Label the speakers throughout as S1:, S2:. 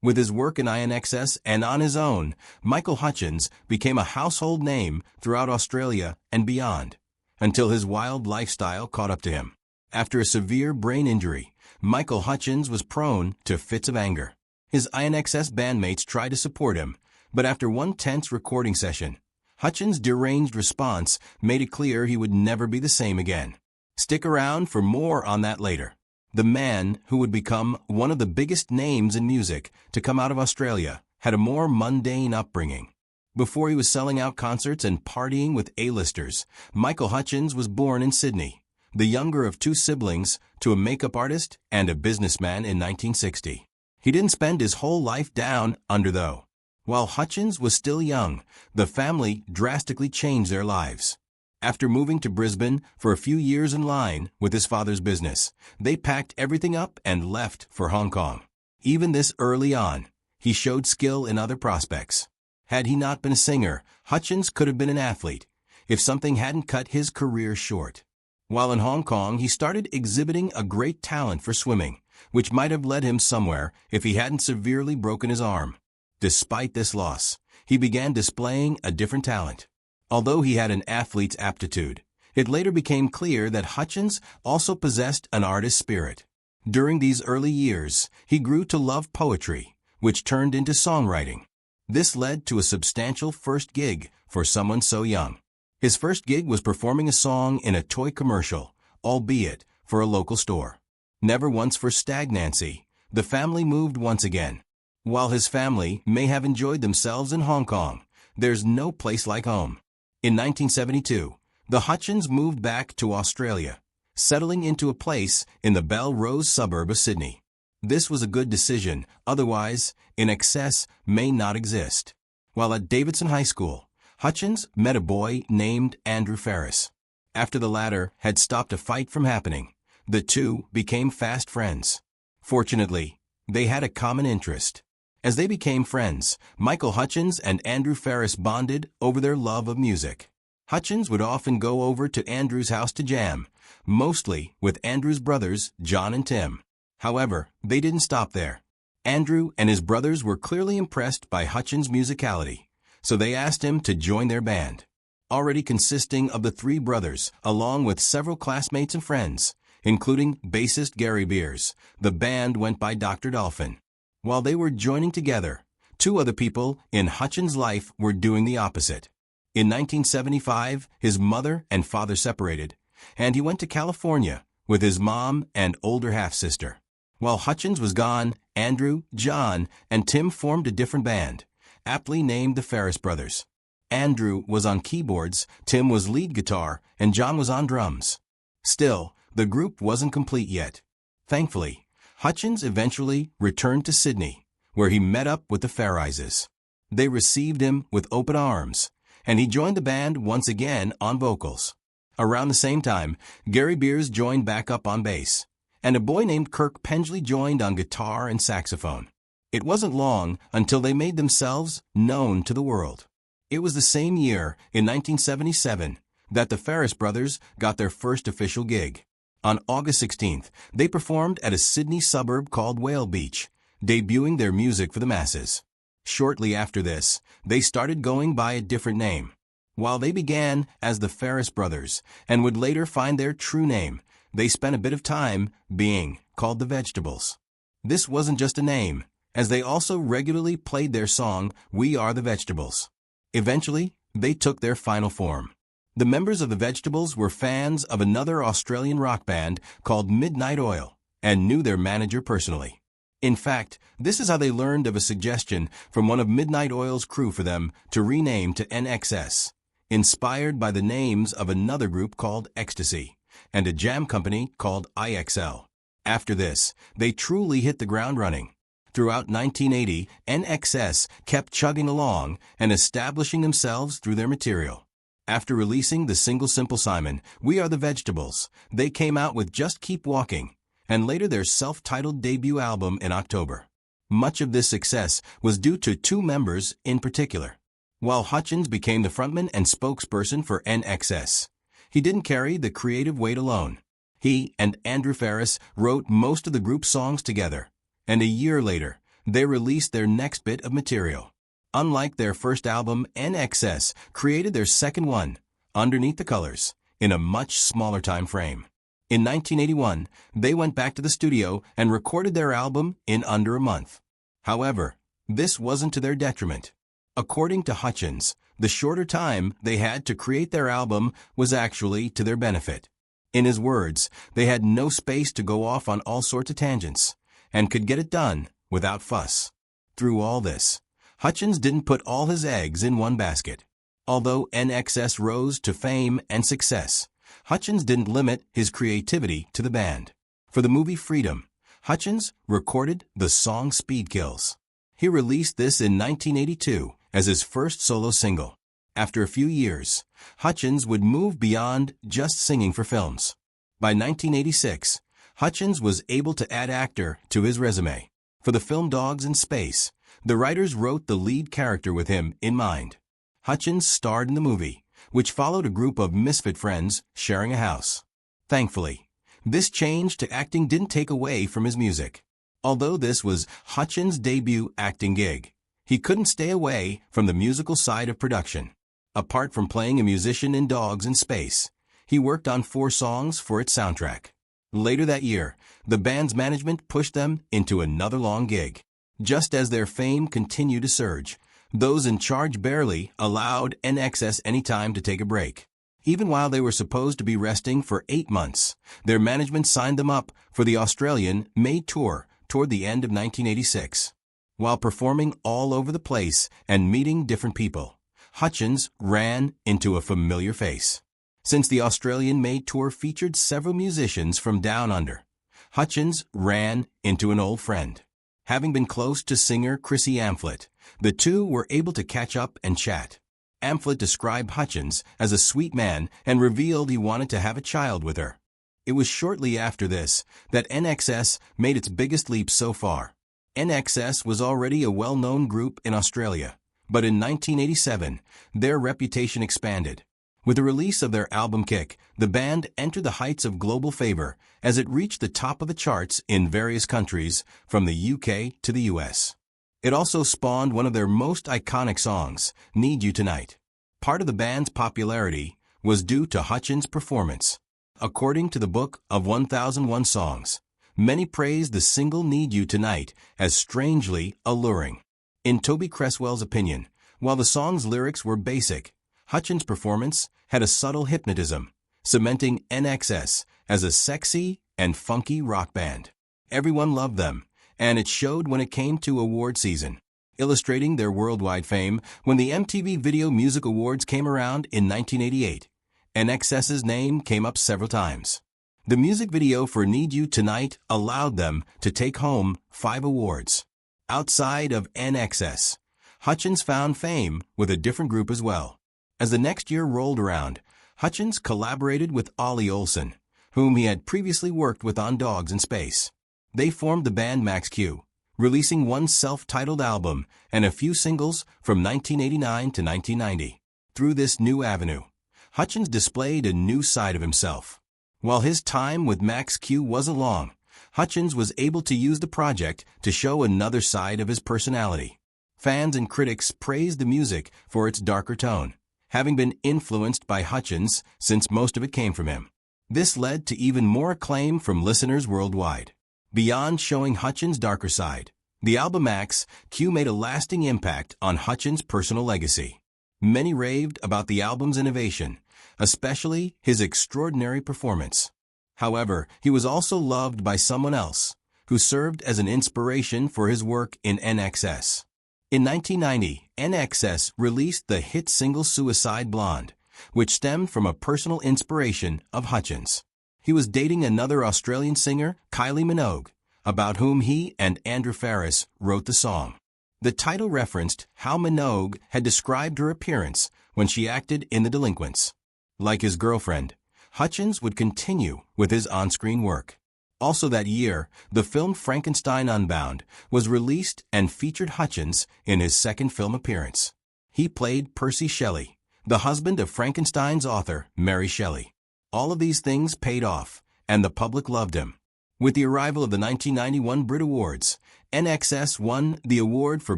S1: With his work in INXS and on his own, Michael Hutchence became a household name throughout Australia and beyond, until his wild lifestyle caught up to him. After a severe brain injury, Michael Hutchence was prone to fits of anger. His INXS bandmates tried to support him, but after one tense recording session, Hutchence' deranged response made it clear he would never be the same again. Stick around for more on that later. The man who would become one of the biggest names in music to come out of Australia had a more mundane upbringing. Before he was selling out concerts and partying with A-listers, Michael Hutchence was born in Sydney, the younger of two siblings to a makeup artist and a businessman in 1960. He didn't spend his whole life down under though. While Hutchence was still young, the family drastically changed their lives. After moving to Brisbane for a few years in line with his father's business, they packed everything up and left for Hong Kong. Even this early on, he showed skill in other prospects. Had he not been a singer, Hutchence could have been an athlete, if something hadn't cut his career short. While in Hong Kong, he started exhibiting a great talent for swimming, which might have led him somewhere if he hadn't severely broken his arm. Despite this loss, he began displaying a different talent. Although he had an athlete's aptitude, it later became clear that Hutchence also possessed an artist's spirit. During these early years, he grew to love poetry, which turned into songwriting. This led to a substantial first gig for someone so young. His first gig was performing a song in a toy commercial, albeit for a local store. Never once for stagnancy, the family moved once again. While his family may have enjoyed themselves in Hong Kong, there's no place like home. In 1972, the Hutchence moved back to Australia, settling into a place in the Belrose suburb of Sydney. This was a good decision, otherwise, INXS may not exist. While at Davidson High School, Hutchence met a boy named Andrew Farriss. After the latter had stopped a fight from happening, the two became fast friends. Fortunately, they had a common interest. As they became friends, Michael Hutchence and Andrew Farriss bonded over their love of music. Hutchence would often go over to Andrew's house to jam, mostly with Andrew's brothers, John and Tim. However, they didn't stop there. Andrew and his brothers were clearly impressed by Hutchence' musicality, so they asked him to join their band. Already consisting of the three brothers, along with several classmates and friends, including bassist Gary Beers, the band went by Dr. Dolphin. While they were joining together, two other people in Hutchence' life were doing the opposite. In 1975, his mother and father separated, and he went to California with his mom and older half-sister. While Hutchence was gone, Andrew, John, and Tim formed a different band, aptly named the Farriss Brothers. Andrew was on keyboards, Tim was lead guitar, and John was on drums. Still, the group wasn't complete yet. Thankfully, Hutchence eventually returned to Sydney, where he met up with the Farrisses. They received him with open arms, and he joined the band once again on vocals. Around the same time, Gary Beers joined back up on bass, and a boy named Kirk Pendley joined on guitar and saxophone. It wasn't long until they made themselves known to the world. It was the same year, in 1977, that the Farriss brothers got their first official gig. On August 16th, they performed at a Sydney suburb called Whale Beach, debuting their music for the masses. Shortly after this, they started going by a different name. While they began as the Farriss Brothers and would later find their true name, they spent a bit of time being called the Vegetables. This wasn't just a name, as they also regularly played their song, We Are the Vegetables. Eventually, they took their final form. The members of the Vegetables were fans of another Australian rock band called Midnight Oil and knew their manager personally. In fact, this is how they learned of a suggestion from one of Midnight Oil's crew for them to rename to INXS, inspired by the names of another group called Ecstasy and a jam company called IXL. After this, they truly hit the ground running. Throughout 1980, INXS kept chugging along and establishing themselves through their material. After releasing the single Simple Simon, We Are the Vegetables, they came out with Just Keep Walking, and later their self-titled debut album in October. Much of this success was due to two members in particular. While Hutchence became the frontman and spokesperson for INXS, he didn't carry the creative weight alone. He and Andrew Farriss wrote most of the group's songs together, and a year later, they released their next bit of material. Unlike their first album, INXS created their second one, Underneath the Colors, in a much smaller time frame. In 1981, they went back to the studio and recorded their album in under a month. However, this wasn't to their detriment. According to Hutchence, the shorter time they had to create their album was actually to their benefit. In his words, they had no space to go off on all sorts of tangents, and could get it done without fuss. Through all this, Hutchence didn't put all his eggs in one basket. Although INXS rose to fame and success, Hutchence didn't limit his creativity to the band. For the movie Freedom, Hutchence recorded the song Speed Kills. He released this in 1982 as his first solo single. After a few years, Hutchence would move beyond just singing for films. By 1986, Hutchence was able to add actor to his resume. For the film Dogs in Space, the writers wrote the lead character with him in mind. Hutchence starred in the movie, which followed a group of misfit friends sharing a house. Thankfully, this change to acting didn't take away from his music. Although this was Hutchence's debut acting gig, he couldn't stay away from the musical side of production. Apart from playing a musician in Dogs in Space, he worked on 4 songs for its soundtrack. Later that year, the band's management pushed them into another long gig. Just as their fame continued to surge, those in charge barely allowed INXS any time to take a break. Even while they were supposed to be resting for 8 months, their management signed them up for the Australian-made tour toward the end of 1986. While performing all over the place and meeting different people, Hutchence ran into a familiar face. Since the Australian-made tour featured several musicians from down under, Hutchence ran into an old friend. Having been close to singer Chrissy Amphlett, the two were able to catch up and chat. Amphlett described Hutchence as a sweet man and revealed he wanted to have a child with her. It was shortly after this that INXS made its biggest leap so far. INXS was already a well-known group in Australia, but in 1987, their reputation expanded. With the release of their album Kick, the band entered the heights of global favor as it reached the top of the charts in various countries, from the UK to the US. It also spawned one of their most iconic songs, Need You Tonight. Part of the band's popularity was due to Hutchence's performance. According to the Book of 1001 Songs, many praised the single Need You Tonight as strangely alluring. In Toby Cresswell's opinion, while the song's lyrics were basic, Hutchence's performance had a subtle hypnotism, cementing INXS as a sexy and funky rock band. Everyone loved them, and it showed when it came to award season. Illustrating their worldwide fame, when the MTV Video Music Awards came around in 1988, INXS's name came up several times. The music video for Need You Tonight allowed them to take home 5 awards. Outside of INXS, Hutchence found fame with a different group as well. As the next year rolled around, Hutchence collaborated with Ollie Olsen, whom he had previously worked with on Dogs in Space. They formed the band Max Q, releasing one self-titled album and a few singles from 1989 to 1990. Through this new avenue, Hutchence displayed a new side of himself. While his time with Max Q wasn't long, Hutchence was able to use the project to show another side of his personality. Fans and critics praised the music for its darker tone, having been influenced by Hutchence since most of it came from him. This led to even more acclaim from listeners worldwide. Beyond showing Hutchence's darker side, the album Max Q made a lasting impact on Hutchence's personal legacy. Many raved about the album's innovation, especially his extraordinary performance. However, he was also loved by someone else, who served as an inspiration for his work in INXS. In 1990, INXS released the hit single Suicide Blonde, which stemmed from a personal inspiration of Hutchence. He was dating another Australian singer, Kylie Minogue, about whom he and Andrew Farriss wrote the song. The title referenced how Minogue had described her appearance when she acted in The Delinquents. Like his girlfriend, Hutchence would continue with his on-screen work. Also that year, the film Frankenstein Unbound was released and featured Hutchence in his second film appearance. He played Percy Shelley, the husband of Frankenstein's author, Mary Shelley. All of these things paid off, and the public loved him. With the arrival of the 1991 Brit Awards, INXS won the award for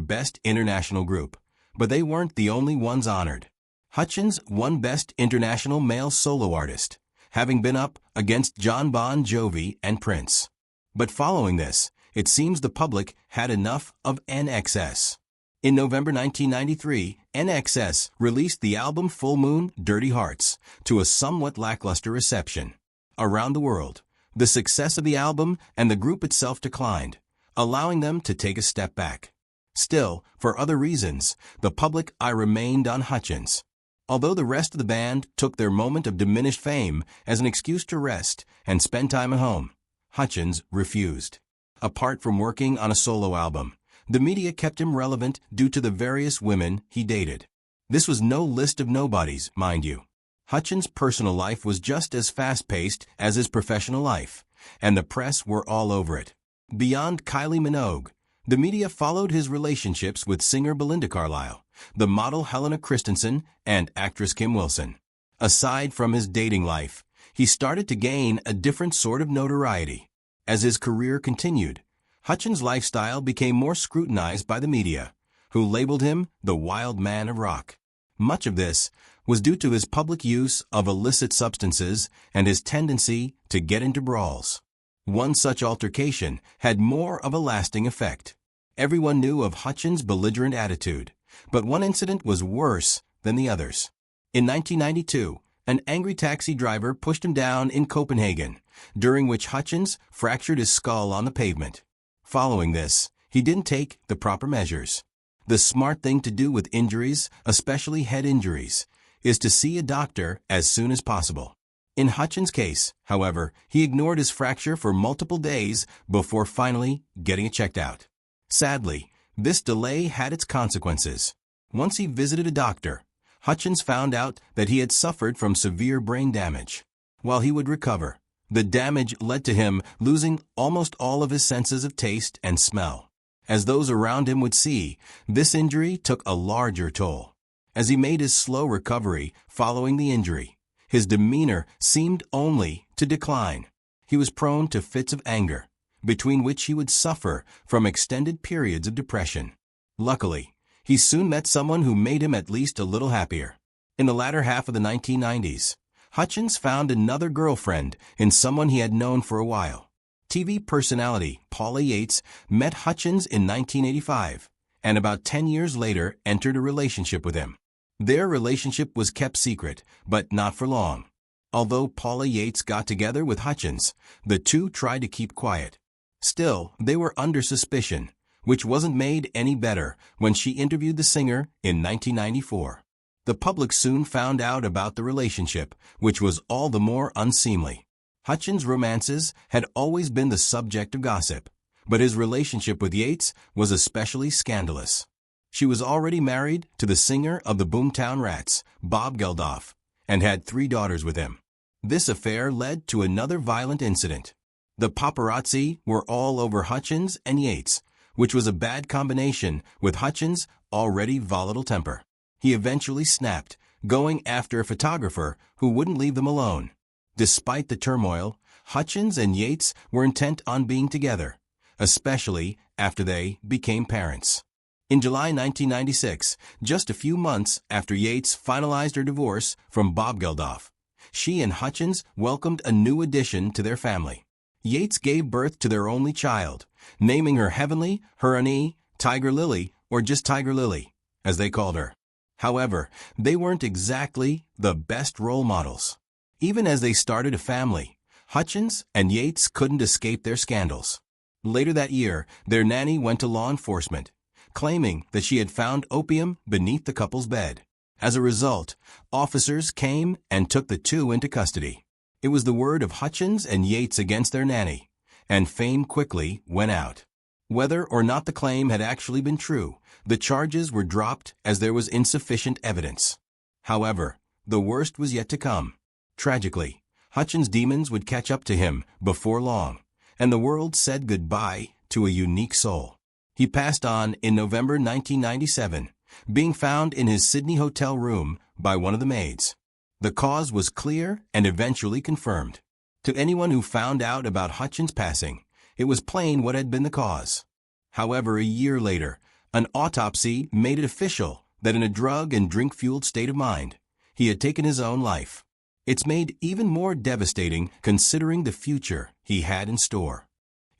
S1: Best International Group, but they weren't the only ones honored. Hutchence won Best International Male Solo Artist, having been up against John Bon Jovi and Prince. But following this, it seems the public had enough of INXS. In November 1993, INXS released the album Full Moon, Dirty Hearts to a somewhat lackluster reception. Around the world, the success of the album and the group itself declined, allowing them to take a step back. Still, for other reasons, the public eye remained on Hutchence. Although the rest of the band took their moment of diminished fame as an excuse to rest and spend time at home, Hutchence refused. Apart from working on a solo album, the media kept him relevant due to the various women he dated. This was no list of nobodies, mind you. Hutchence's personal life was just as fast-paced as his professional life, and the press were all over it. Beyond Kylie Minogue, the media followed his relationships with singer Belinda Carlisle, the model Helena Christensen, and actress Kim Wilson. Aside from his dating life, he started to gain a different sort of notoriety. As his career continued, Hutchence's lifestyle became more scrutinized by the media, who labeled him the wild man of rock. Much of this was due to his public use of illicit substances and his tendency to get into brawls. One such altercation had more of a lasting effect. Everyone knew of Hutchence's belligerent attitude, but one incident was worse than the others. In 1992, an angry taxi driver pushed him down in Copenhagen, during which Hutchence fractured his skull on the pavement. Following this, he didn't take the proper measures. The smart thing to do with injuries, especially head injuries, is to see a doctor as soon as possible. In Hutchence's case, however, he ignored his fracture for multiple days before finally getting it checked out. Sadly, this delay had its consequences. Once he visited a doctor, Hutchence found out that he had suffered from severe brain damage. While he would recover, the damage led to him losing almost all of his senses of taste and smell. As those around him would see, this injury took a larger toll. As he made his slow recovery following the injury, his demeanor seemed only to decline. He was prone to fits of anger, between which he would suffer from extended periods of depression. Luckily, he soon met someone who made him at least a little happier. In the latter half of the 1990s, Hutchence found another girlfriend in someone he had known for a while. TV personality Paula Yates met Hutchence in 1985, and about 10 years later entered a relationship with him. Their relationship was kept secret, but not for long. Although Paula Yates got together with Hutchence, the two tried to keep quiet. Still, they were under suspicion, which wasn't made any better when she interviewed the singer in 1994. The public soon found out about the relationship, which was all the more unseemly. Hutchence's romances had always been the subject of gossip, but his relationship with Yates was especially scandalous. She was already married to the singer of the Boomtown Rats, Bob Geldof, and had 3 daughters with him. This affair led to another violent incident. The paparazzi were all over Hutchence and Yates, which was a bad combination with Hutchence's already volatile temper. He eventually snapped, going after a photographer who wouldn't leave them alone. Despite the turmoil, Hutchence and Yates were intent on being together, especially after they became parents. In July 1996, just a few months after Yates finalized her divorce from Bob Geldof, she and Hutchence welcomed a new addition to their family. Yates gave birth to their only child, naming her Heavenly, Hurani, Tiger Lily, or just Tiger Lily, as they called her. However, they weren't exactly the best role models. Even as they started a family, Hutchence and Yates couldn't escape their scandals. Later that year, their nanny went to law enforcement, claiming that she had found opium beneath the couple's bed. As a result, officers came and took the two into custody. It was the word of Hutchence and Yates against their nanny, and fame quickly went out. Whether or not the claim had actually been true, the charges were dropped as there was insufficient evidence. However, the worst was yet to come. Tragically, Hutchence's demons would catch up to him before long, and the world said goodbye to a unique soul. He passed on in November 1997, being found in his Sydney hotel room by one of the maids. The cause was clear and eventually confirmed: To anyone who found out about Hutchence' passing, it was plain what had been the cause. However, a year later, an autopsy made it official that in a drug and drink-fueled state of mind, he had taken his own life. It's made even more devastating considering the future he had in store.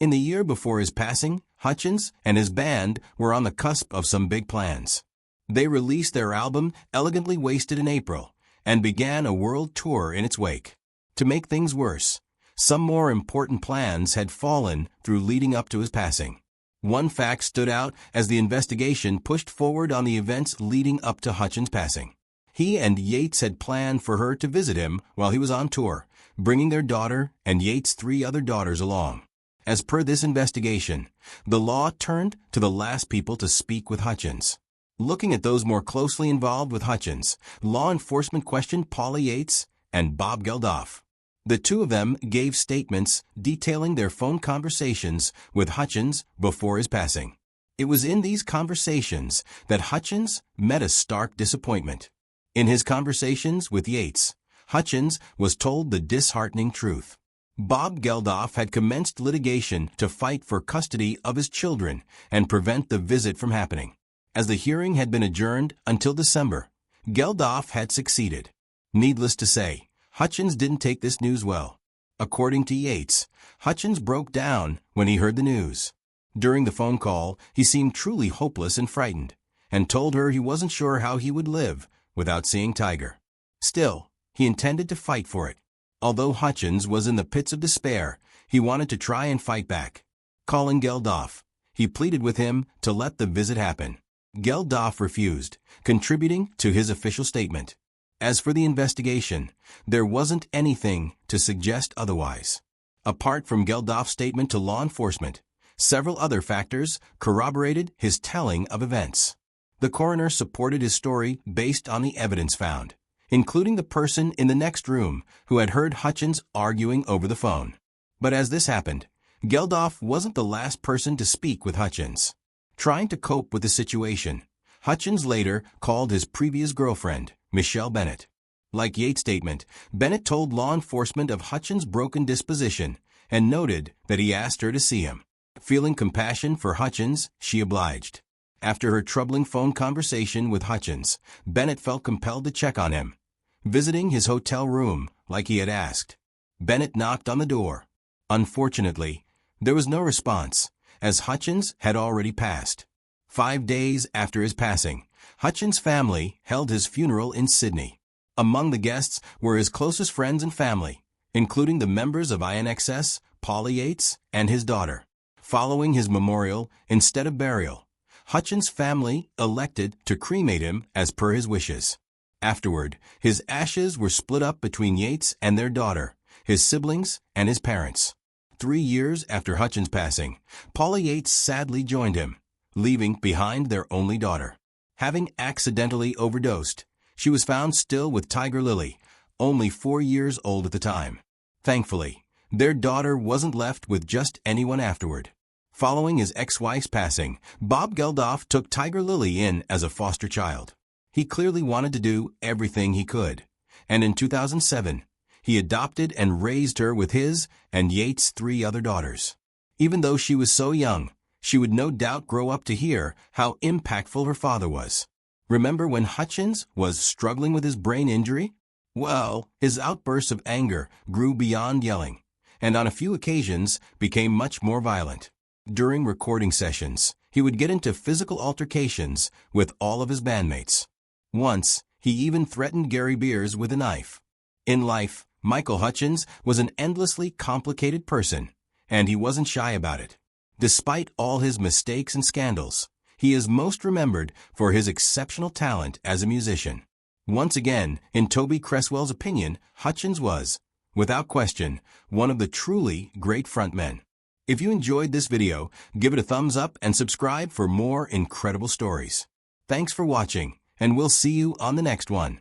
S1: In the year before his passing, Hutchence and his band were on the cusp of some big plans. They released their album Elegantly Wasted in April and began a world tour in its wake. To make things worse, some more important plans had fallen through leading up to his passing. One fact stood out as the investigation pushed forward on the events leading up to Hutchence' passing. He and Yates had planned for her to visit him while he was on tour, bringing their daughter and Yates' 3 other daughters along. As per this investigation, the law turned to the last people to speak with Hutchence. Looking at those more closely involved with Hutchence, law enforcement questioned Paula Yates and Bob Geldof. The two of them gave statements detailing their phone conversations with Hutchence before his passing. It was in these conversations that Hutchence met a stark disappointment. In his conversations with Yates, Hutchence was told the disheartening truth. Bob Geldof had commenced litigation to fight for custody of his children and prevent the visit from happening. As the hearing had been adjourned until December, Geldof had succeeded. Needless to say, Hutchence didn't take this news well. According to Yates, Hutchence broke down when he heard the news. During the phone call, he seemed truly hopeless and frightened, and told her he wasn't sure how he would live without seeing Tiger. Still, he intended to fight for it. Although Hutchence was in the pits of despair, he wanted to try and fight back. Calling Geldof, he pleaded with him to let the visit happen. Geldof refused, contributing to his official statement. As for the investigation, there wasn't anything to suggest otherwise. Apart from Geldof's statement to law enforcement, several other factors corroborated his telling of events. The coroner supported his story based on the evidence found, including the person in the next room who had heard Hutchence arguing over the phone. But as this happened, Geldof wasn't the last person to speak with Hutchence. Trying to cope with the situation, Hutchence later called his previous girlfriend, Michelle Bennett. Like Yates' statement, Bennett told law enforcement of Hutchence' broken disposition and noted that he asked her to see him. Feeling compassion for Hutchence, she obliged. After her troubling phone conversation with Hutchence, Bennett felt compelled to check on him, visiting his hotel room like he had asked. Bennett knocked on the door. Unfortunately, there was no response, as Hutchence had already passed. 5 days after his passing, Hutchence' family held his funeral in Sydney. Among the guests were his closest friends and family, including the members of INXS, Paula Yates, and his daughter. Following his memorial, instead of burial, Hutchence' family elected to cremate him as per his wishes. Afterward, his ashes were split up between Yates and their daughter, his siblings, and his parents. 3 years after Hutchence' passing, Paula Yates sadly joined him, leaving behind their only daughter. Having accidentally overdosed, she was found still with Tiger Lily, only 4 years old at the time. Thankfully, their daughter wasn't left with just anyone afterward. Following his ex-wife's passing, Bob Geldof took Tiger Lily in as a foster child. He clearly wanted to do everything he could, and in 2007, he adopted and raised her with his and Yates' 3 other daughters. Even though she was so young, she would no doubt grow up to hear how impactful her father was. Remember when Hutchence was struggling with his brain injury? Well, his outbursts of anger grew beyond yelling, and on a few occasions became much more violent. During recording sessions, he would get into physical altercations with all of his bandmates. Once, he even threatened Gary Beers with a knife. In life, Michael Hutchence was an endlessly complicated person, and he wasn't shy about it. Despite all his mistakes and scandals, he is most remembered for his exceptional talent as a musician. Once again, in Toby Cresswell's opinion, Hutchence was, without question, one of the truly great frontmen. If you enjoyed this video, give it a thumbs up and subscribe for more incredible stories. Thanks for watching, and we'll see you on the next one.